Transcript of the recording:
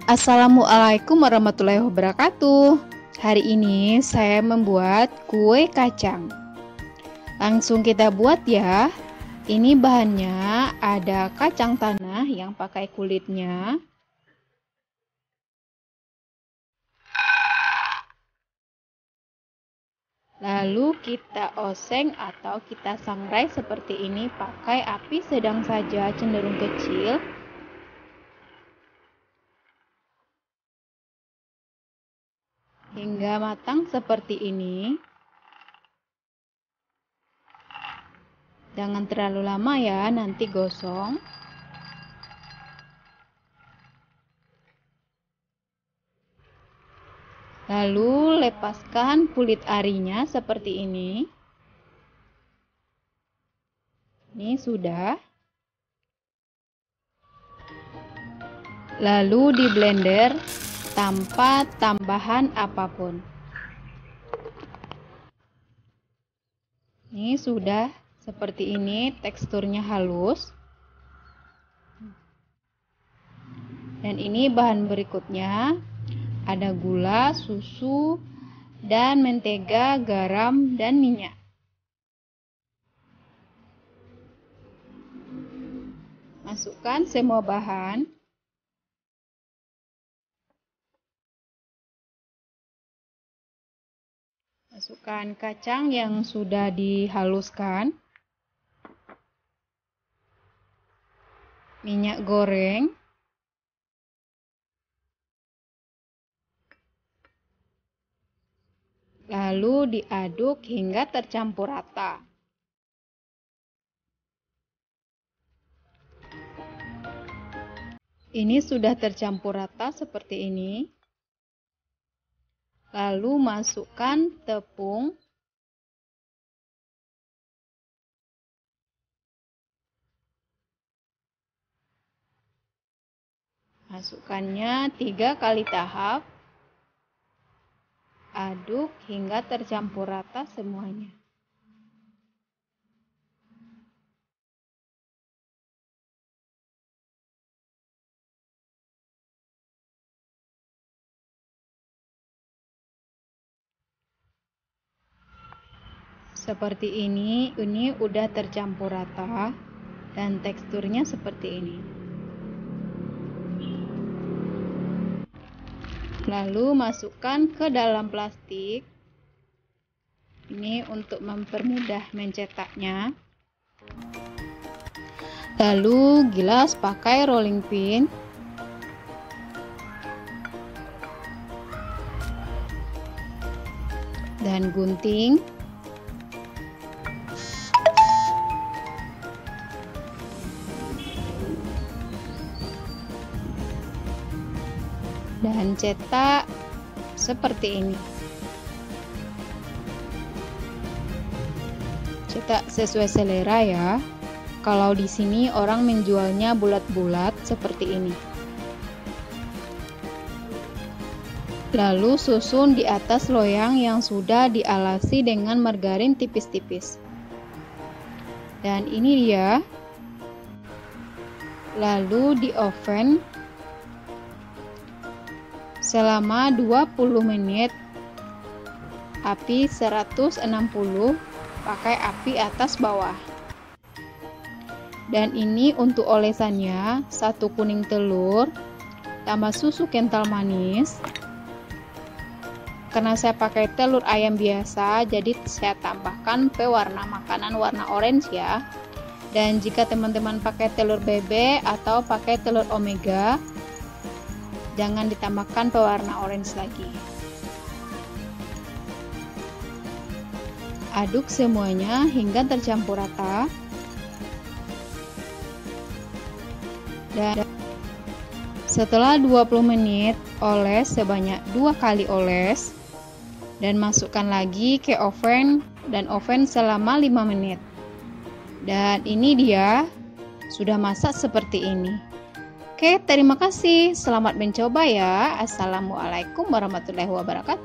Assalamualaikum warahmatullahi wabarakatuh. Hari ini saya membuat kue kacang. Langsung kita buat ya. Ini bahannya ada kacang tanah yang pakai kulitnya. Lalu kita oseng atau kita sangrai seperti ini pakai api sedang saja, cenderung kecil. Hingga matang seperti ini. Jangan terlalu lama ya, nanti gosong. Lalu lepaskan kulit arinya seperti ini. Ini sudah. Lalu di blender tanpa tambahan apapun. Ini sudah seperti ini, teksturnya halus. Dan ini bahan berikutnya, ada gula, susu, dan mentega, garam, dan minyak. Masukkan semua bahan. Masukkan kacang yang sudah dihaluskan. Minyak goreng. Lalu diaduk hingga tercampur rata. Ini sudah tercampur rata seperti ini. Lalu masukkan tepung. Masukkannya 3 kali tahap. Aduk hingga tercampur rata semuanya. Seperti ini udah tercampur rata dan teksturnya seperti ini. Lalu masukkan ke dalam plastik. Ini untuk mempermudah mencetaknya. Lalu gilas pakai rolling pin. Dan gunting. Dan cetak seperti ini. Cetak sesuai selera ya. Kalau di sini orang menjualnya bulat-bulat seperti ini. Lalu susun di atas loyang yang sudah dialasi dengan margarin tipis-tipis. Dan ini dia. Lalu di oven selama 20 menit, api 160, pakai api atas bawah. Dan ini untuk olesannya, 1 kuning telur, tambah susu kental manis. Karena saya pakai telur ayam biasa, jadi saya tambahkan pewarna makanan warna orange ya. Dan jika teman-teman pakai telur bebek atau pakai telur omega, jangan ditambahkan pewarna orange lagi. Aduk semuanya hingga tercampur rata. Dan setelah 20 menit, oles sebanyak 2 kali oles. Dan masukkan lagi ke oven dan oven selama 5 menit. Dan ini dia sudah masak seperti ini. Oke, terima kasih. Selamat mencoba ya. Assalamualaikum warahmatullahi wabarakatuh.